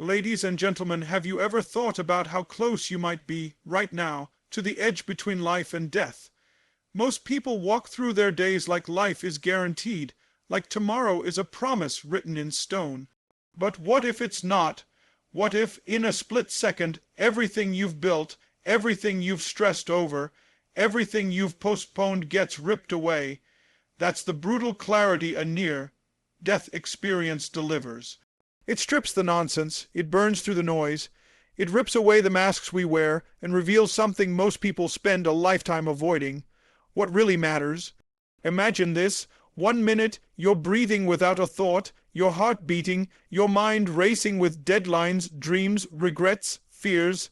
Ladies and gentlemen, have you ever thought about how close you might be, right now, to the edge between life and death? Most people walk through their days like life is guaranteed, like tomorrow is a promise written in stone. But what if it's not? What if, in a split second, everything you've built, everything you've stressed over, everything you've postponed gets ripped away? That's the brutal clarity a near-death experience delivers. It strips the nonsense, it burns through the noise, it rips away the masks we wear and reveals something most people spend a lifetime avoiding: what really matters. Imagine this: 1 minute you're breathing without a thought, your heart beating, your mind racing with deadlines, dreams, regrets, fears.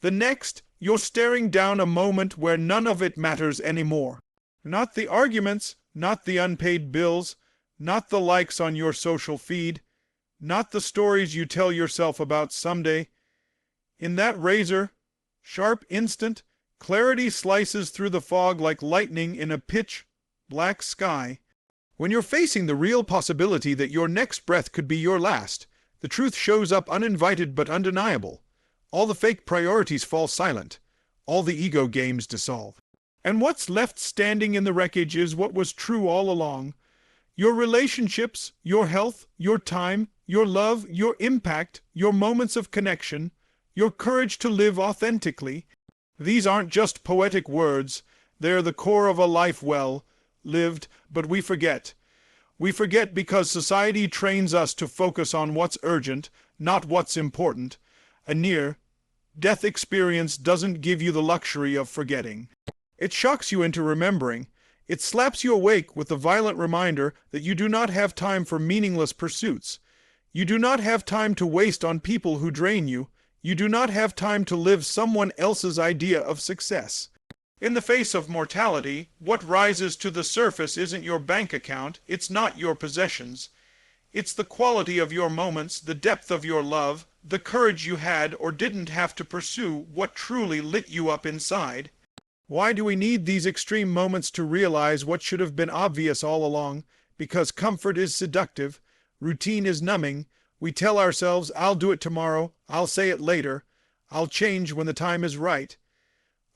The next, you're staring down a moment where none of it matters anymore. Not the arguments, not the unpaid bills, not the likes on your social feed, not the stories you tell yourself about someday. In that razor-sharp instant, clarity slices through the fog like lightning in a pitch-black sky. When you're facing the real possibility that your next breath could be your last, the truth shows up uninvited but undeniable. All the fake priorities fall silent. All the ego games dissolve. And what's left standing in the wreckage is what was true all along. Your relationships, your health, your time, your love, your impact, your moments of connection, your courage to live authentically. These aren't just poetic words. They're the core of a life well lived, but we forget. We forget because society trains us to focus on what's urgent, not what's important. A near-death experience doesn't give you the luxury of forgetting. It shocks you into remembering. It slaps you awake with the violent reminder that you do not have time for meaningless pursuits. You do not have time to waste on people who drain you. You do not have time to live someone else's idea of success. In the face of mortality, what rises to the surface isn't your bank account, it's not your possessions. It's the quality of your moments, the depth of your love, the courage you had or didn't have to pursue what truly lit you up inside. Why do we need these extreme moments to realize what should have been obvious all along? Because comfort is seductive, routine is numbing. We tell ourselves, I'll do it tomorrow, I'll say it later, I'll change when the time is right.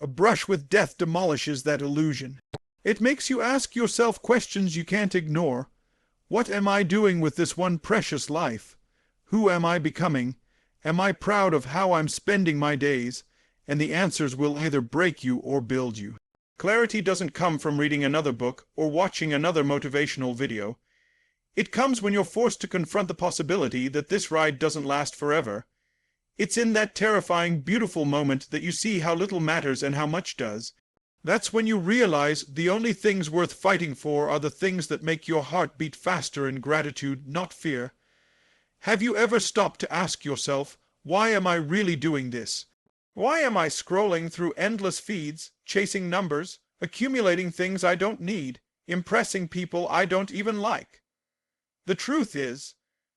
A brush with death demolishes that illusion. It makes you ask yourself questions you can't ignore. What am I doing with this one precious life? Who am I becoming? Am I proud of how I'm spending my days? And the answers will either break you or build you. Clarity doesn't come from reading another book or watching another motivational video. It comes when you're forced to confront the possibility that this ride doesn't last forever. It's in that terrifying, beautiful moment that you see how little matters and how much does. That's when you realize the only things worth fighting for are the things that make your heart beat faster in gratitude, not fear. Have you ever stopped to ask yourself, why am I really doing this? Why am I scrolling through endless feeds, chasing numbers, accumulating things I don't need, impressing people I don't even like? The truth is,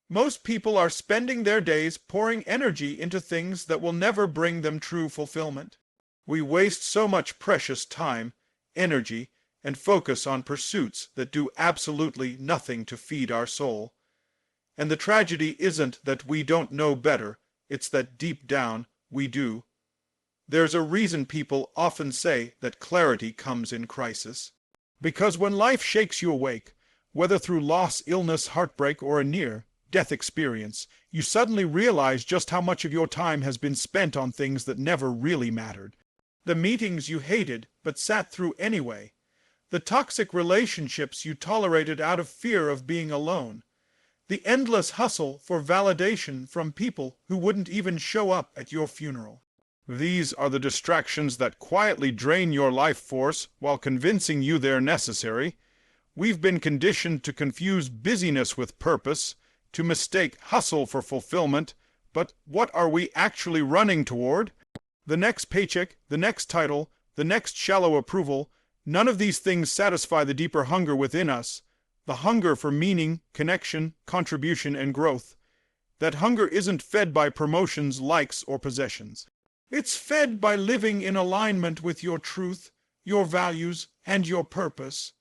most people are spending their days pouring energy into things that will never bring them true fulfillment. We waste so much precious time, energy, and focus on pursuits that do absolutely nothing to feed our soul. And the tragedy isn't that we don't know better, it's that deep down we do. There's a reason people often say that clarity comes in crisis. Because when life shakes you awake, whether through loss, illness, heartbreak, or a near-death experience, you suddenly realize just how much of your time has been spent on things that never really mattered. The meetings you hated but sat through anyway. The toxic relationships you tolerated out of fear of being alone. The endless hustle for validation from people who wouldn't even show up at your funeral. These are the distractions that quietly drain your life force while convincing you they're necessary. We've been conditioned to confuse busyness with purpose, to mistake hustle for fulfillment, but what are we actually running toward? The next paycheck, the next title, the next shallow approval, none of these things satisfy the deeper hunger within us, the hunger for meaning, connection, contribution, and growth. That hunger isn't fed by promotions, likes, or possessions. It's fed by living in alignment with your truth, your values, and your purpose.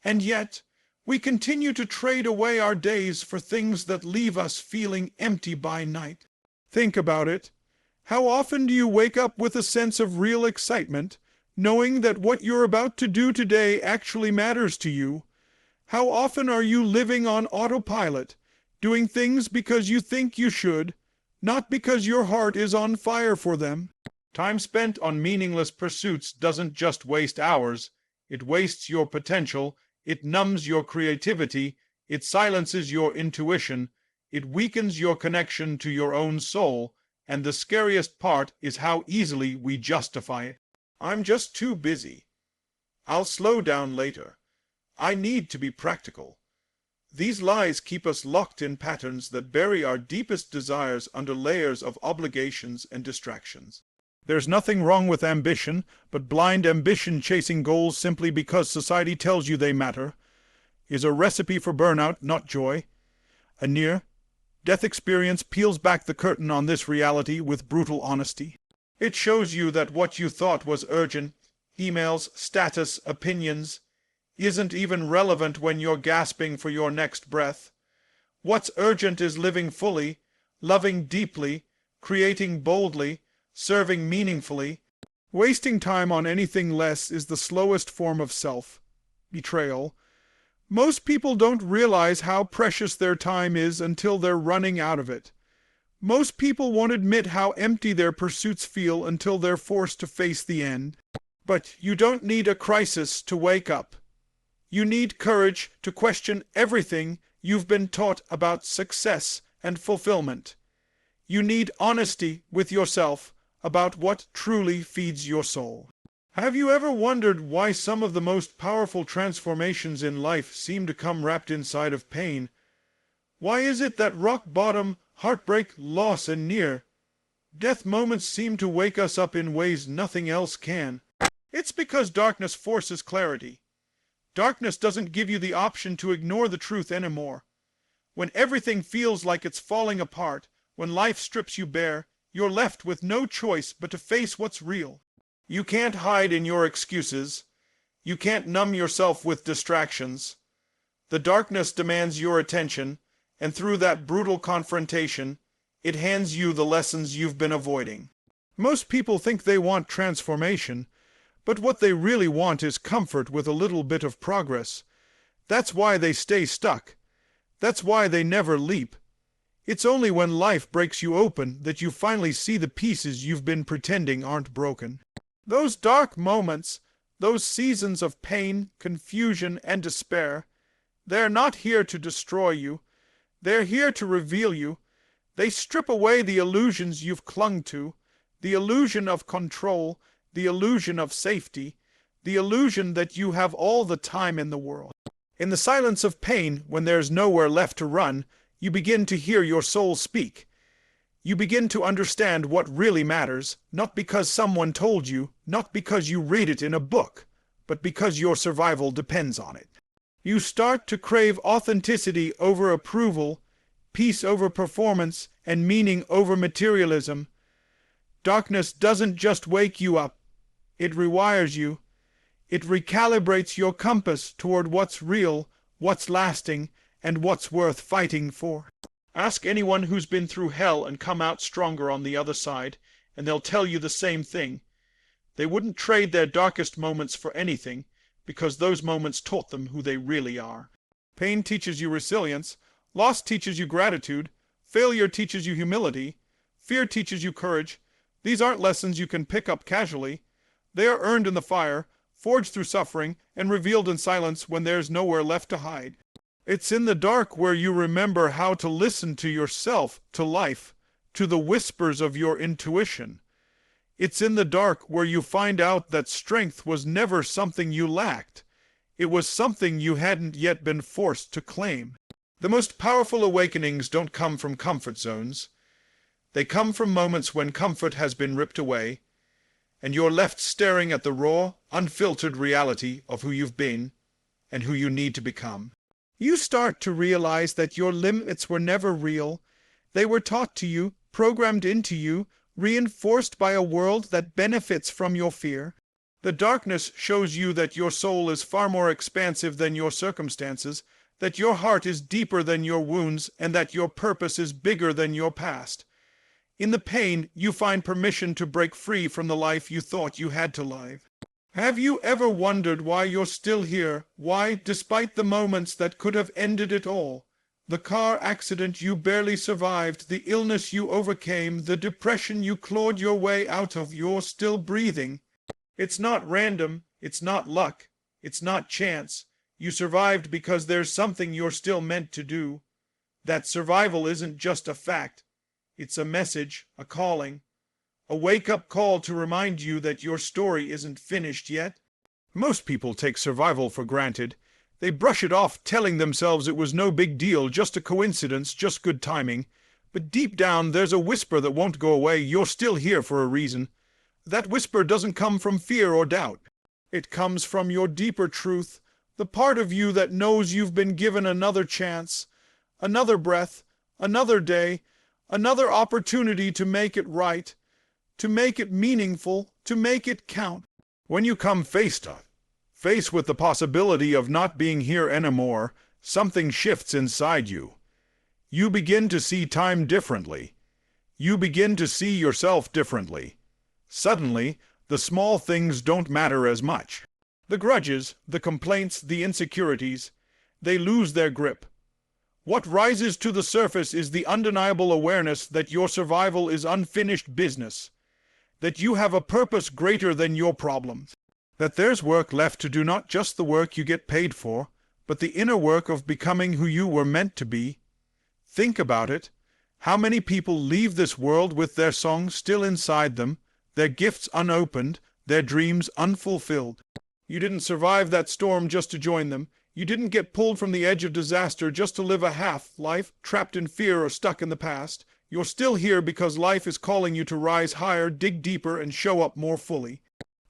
And yet, We continue to trade away our days for things that leave us feeling empty by night. Think about it. How often do you wake up with a sense of real excitement, knowing that what you're about to do today actually matters to you? How often are you living on autopilot, doing things because you think you should, not because your heart is on fire for them? Time spent on meaningless pursuits doesn't just waste hours, it wastes your potential, it numbs your creativity, it silences your intuition, it weakens your connection to your own soul, and the scariest part is how easily we justify it. I'm just too busy. I'll slow down later. I need to be practical. These lies keep us locked in patterns that bury our deepest desires under layers of obligations and distractions. There's nothing wrong with ambition, but blind ambition chasing goals simply because society tells you they matter is a recipe for burnout, not joy. A near-death experience peels back the curtain on this reality with brutal honesty. It shows you that what you thought was urgent, emails, status, opinions, isn't even relevant when you're gasping for your next breath. What's urgent is living fully, loving deeply, creating boldly, serving meaningfully. Wasting time on anything less is the slowest form of self-betrayal. Most people don't realize how precious their time is until they're running out of it. Most people won't admit how empty their pursuits feel until they're forced to face the end. But you don't need a crisis to wake up. You need courage to question everything you've been taught about success and fulfillment. You need honesty with yourself about what truly feeds your soul. Have you ever wondered why some of the most powerful transformations in life seem to come wrapped inside of pain? Why is it that rock bottom, heartbreak, loss, and near-death moments seem to wake us up in ways nothing else can? It's because darkness forces clarity. Darkness doesn't give you the option to ignore the truth anymore. When everything feels like it's falling apart, when life strips you bare, you're left with no choice but to face what's real. You can't hide in your excuses. You can't numb yourself with distractions. The darkness demands your attention, and through that brutal confrontation, it hands you the lessons you've been avoiding. Most people think they want transformation, but what they really want is comfort with a little bit of progress. That's why they stay stuck. That's why they never leap. It's only when life breaks you open that you finally see the pieces you've been pretending aren't broken. Those dark moments, those seasons of pain, confusion, and despair, they're not here to destroy you. They're here to reveal you. They strip away the illusions you've clung to, the illusion of control, the illusion of safety, the illusion that you have all the time in the world. In the silence of pain, when there's nowhere left to run, you begin to hear your soul speak. You begin to understand what really matters, not because someone told you, not because you read it in a book, but because your survival depends on it. You start to crave authenticity over approval, peace over performance, and meaning over materialism. Darkness doesn't just wake you up. It rewires you. It recalibrates your compass toward what's real, what's lasting, and what's worth fighting for. Ask anyone who's been through hell and come out stronger on the other side, and they'll tell you the same thing. They wouldn't trade their darkest moments for anything, because those moments taught them who they really are. Pain teaches you resilience, loss teaches you gratitude, failure teaches you humility, fear teaches you courage. These aren't lessons you can pick up casually. They are earned in the fire, forged through suffering, and revealed in silence when there's nowhere left to hide. It's in the dark where you remember how to listen to yourself, to life, to the whispers of your intuition. It's in the dark where you find out that strength was never something you lacked. It was something you hadn't yet been forced to claim. The most powerful awakenings don't come from comfort zones. They come from moments when comfort has been ripped away, and you're left staring at the raw, unfiltered reality of who you've been and who you need to become. You start to realize that your limits were never real. They were taught to you, programmed into you, reinforced by a world that benefits from your fear. The darkness shows you that your soul is far more expansive than your circumstances, that your heart is deeper than your wounds, and that your purpose is bigger than your past. In the pain, you find permission to break free from the life you thought you had to live. Have you ever wondered why you're still here? Why, despite the moments that could have ended it all, the car accident you barely survived, the illness you overcame, the depression you clawed your way out of, you're still breathing? It's not random, it's not luck, it's not chance. You survived because there's something you're still meant to do. That survival isn't just a fact. It's a message, a calling, a wake-up call to remind you that your story isn't finished yet. Most people take survival for granted. They brush it off, telling themselves it was no big deal, just a coincidence, just good timing. But deep down, there's a whisper that won't go away. You're still here for a reason. That whisper doesn't come from fear or doubt. It comes from your deeper truth, the part of you that knows you've been given another chance, another breath, another day, another opportunity to make it right, to make it meaningful, to make it count. When you come face with the possibility of not being here anymore, something shifts inside you. You begin to see time differently. You begin to see yourself differently. Suddenly, the small things don't matter as much. The grudges, the complaints, the insecurities, they lose their grip. What rises to the surface is the undeniable awareness that your survival is unfinished business, that you have a purpose greater than your problems, that there's work left to do, not just the work you get paid for, but the inner work of becoming who you were meant to be. Think about it. How many people leave this world with their songs still inside them, their gifts unopened, their dreams unfulfilled? You didn't survive that storm just to join them. You didn't get pulled from the edge of disaster just to live a half-life, trapped in fear or stuck in the past. You're still here because life is calling you to rise higher, dig deeper, and show up more fully.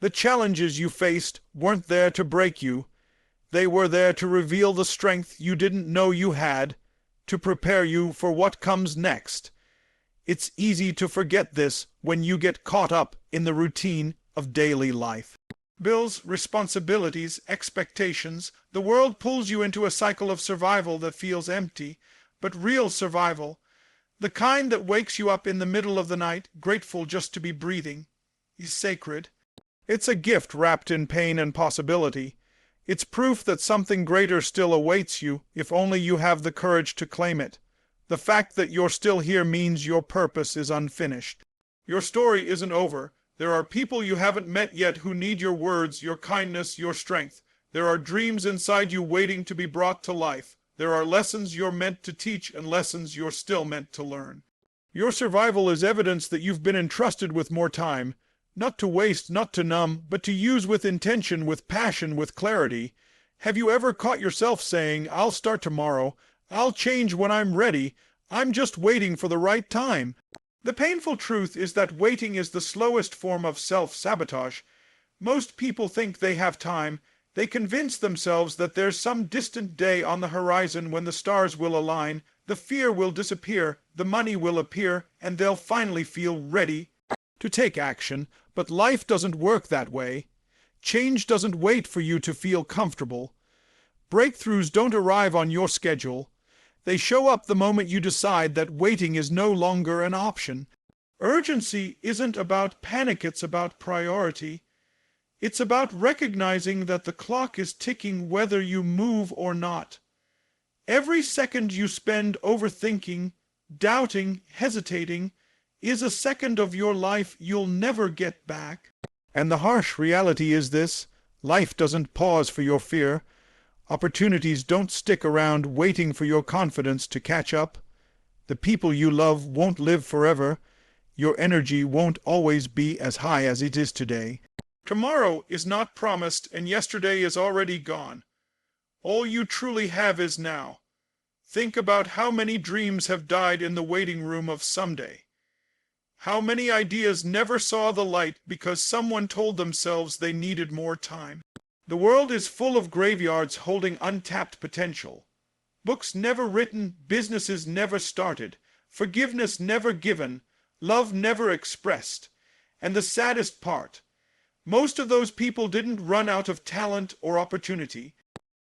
The challenges you faced weren't there to break you. They were there to reveal the strength you didn't know you had, to prepare you for what comes next. It's easy to forget this when you get caught up in the routine of daily life. Bills, responsibilities, expectations. The world pulls you into a cycle of survival that feels empty, but real survival, the kind that wakes you up in the middle of the night, grateful just to be breathing, is sacred. It's a gift wrapped in pain and possibility. It's proof that something greater still awaits you, if only you have the courage to claim it. The fact that you're still here means your purpose is unfinished. Your story isn't over. There are people you haven't met yet who need your words, your kindness, your strength. There are dreams inside you waiting to be brought to life. There are lessons you're meant to teach and lessons you're still meant to learn. Your survival is evidence that you've been entrusted with more time, not to waste, not to numb, but to use with intention, with passion, with clarity. Have you ever caught yourself saying, "I'll start tomorrow, I'll change when I'm ready, I'm just waiting for the right time"? The painful truth is that waiting is the slowest form of self-sabotage. Most people think they have time. They convince themselves that there's some distant day on the horizon when the stars will align, the fear will disappear, the money will appear, and they'll finally feel ready to take action. But life doesn't work that way. Change doesn't wait for you to feel comfortable. Breakthroughs don't arrive on your schedule. They show up the moment you decide that waiting is no longer an option. Urgency isn't about panic, it's about priority. It's about recognizing that the clock is ticking whether you move or not. Every second you spend overthinking, doubting, hesitating, is a second of your life you'll never get back. And the harsh reality is this: life doesn't pause for your fear. Opportunities don't stick around waiting for your confidence to catch up. The people you love won't live forever. Your energy won't always be as high as it is today. Tomorrow is not promised, and yesterday is already gone. All you truly have is now. Think about how many dreams have died in the waiting room of someday. How many ideas never saw the light because someone told themselves they needed more time. The world is full of graveyards holding untapped potential. Books never written, businesses never started, forgiveness never given, love never expressed. And the saddest part, most of those people didn't run out of talent or opportunity.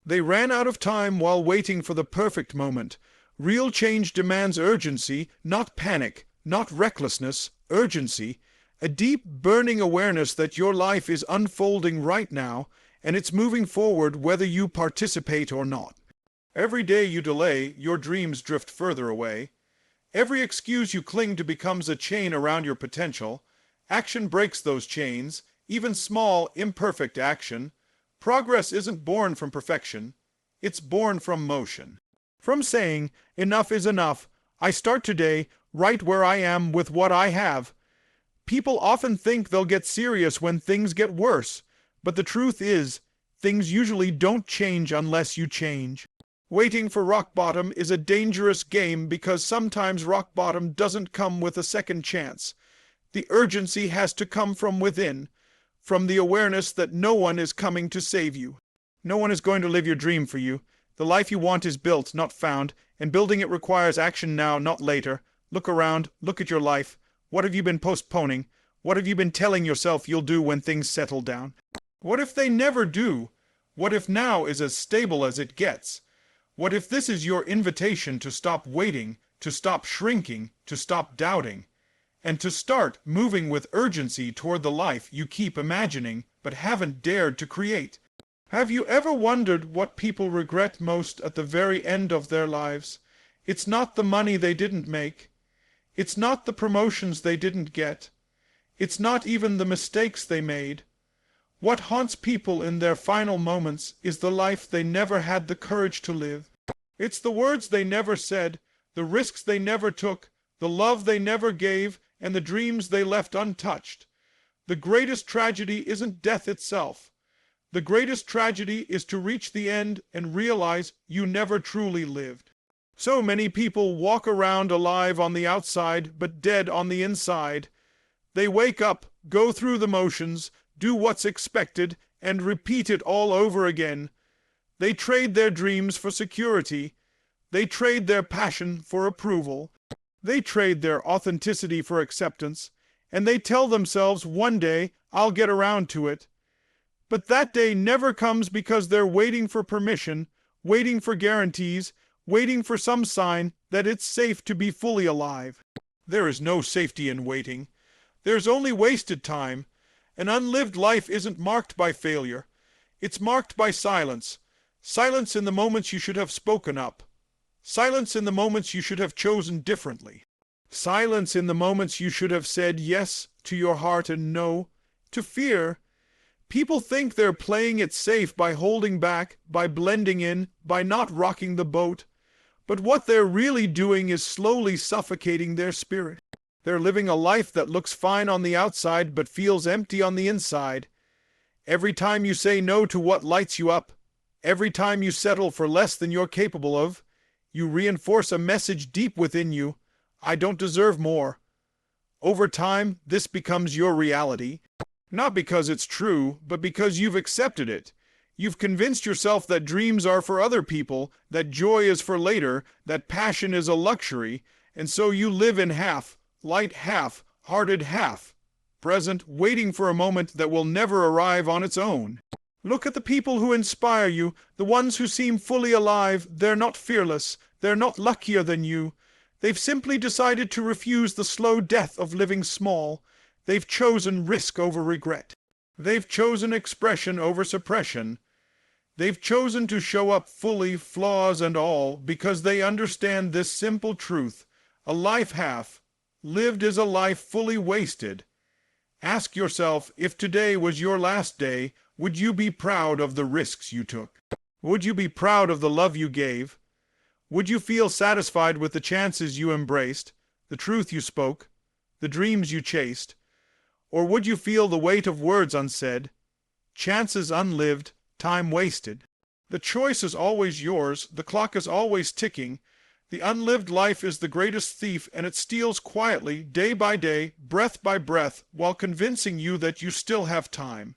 They ran out of time while waiting for the perfect moment. Real change demands urgency, not panic, not recklessness, urgency. A deep, burning awareness that your life is unfolding right now, and it's moving forward whether you participate or not. Every day you delay, your dreams drift further away. Every excuse you cling to becomes a chain around your potential. Action breaks those chains, even small, imperfect action. Progress isn't born from perfection. It's born from motion. From saying, enough is enough, I start today, right where I am with what I have. People often think they'll get serious when things get worse, but the truth is, things usually don't change unless you change. Waiting for rock bottom is a dangerous game because sometimes rock bottom doesn't come with a second chance. The urgency has to come from within, from the awareness that no one is coming to save you. No one is going to live your dream for you. The life you want is built, not found, and building it requires action now, not later. Look around, look at your life. What have you been postponing? What have you been telling yourself you'll do when things settle down? What if they never do? What if now is as stable as it gets? What if this is your invitation to stop waiting, to stop shrinking, to stop doubting, and to start moving with urgency toward the life you keep imagining but haven't dared to create? Have you ever wondered what people regret most at the very end of their lives? It's not the money they didn't make. It's not the promotions they didn't get. It's not even the mistakes they made. What haunts people in their final moments is the life they never had the courage to live. It's the words they never said, the risks they never took, the love they never gave, and the dreams they left untouched. The greatest tragedy isn't death itself. The greatest tragedy is to reach the end and realize you never truly lived. So many people walk around alive on the outside but dead on the inside. They wake up, go through the motions, do what's expected, and repeat it all over again. They trade their dreams for security. They trade their passion for approval. They trade their authenticity for acceptance, and they tell themselves one day, I'll get around to it. But that day never comes because they're waiting for permission, waiting for guarantees, waiting for some sign that it's safe to be fully alive. There is no safety in waiting. There's only wasted time. An unlived life isn't marked by failure. It's marked by silence. Silence in the moments you should have spoken up. Silence in the moments you should have chosen differently. Silence in the moments you should have said yes to your heart and no to fear. People think they're playing it safe by holding back, by blending in, by not rocking the boat. But what they're really doing is slowly suffocating their spirit. They're living a life that looks fine on the outside but feels empty on the inside. Every time you say no to what lights you up, every time you settle for less than you're capable of, you reinforce a message deep within you, I don't deserve more. Over time, this becomes your reality. Not because it's true, but because you've accepted it. You've convinced yourself that dreams are for other people, that joy is for later, that passion is a luxury, and so you live in half, light half, hearted half, present, waiting for a moment that will never arrive on its own. Look at the people who inspire you, the ones who seem fully alive. They're not fearless. They're not luckier than you. They've simply decided to refuse the slow death of living small. They've chosen risk over regret. They've chosen expression over suppression. They've chosen to show up fully, flaws and all, because they understand this simple truth. A life half lived is a life fully wasted. Ask yourself, if today was your last day, would you be proud of the risks you took? Would you be proud of the love you gave? Would you feel satisfied with the chances you embraced, the truth you spoke, the dreams you chased? Or would you feel the weight of words unsaid, chances unlived, time wasted? The choice is always yours, the clock is always ticking. The unlived life is the greatest thief, and it steals quietly, day by day, breath by breath, while convincing you that you still have time.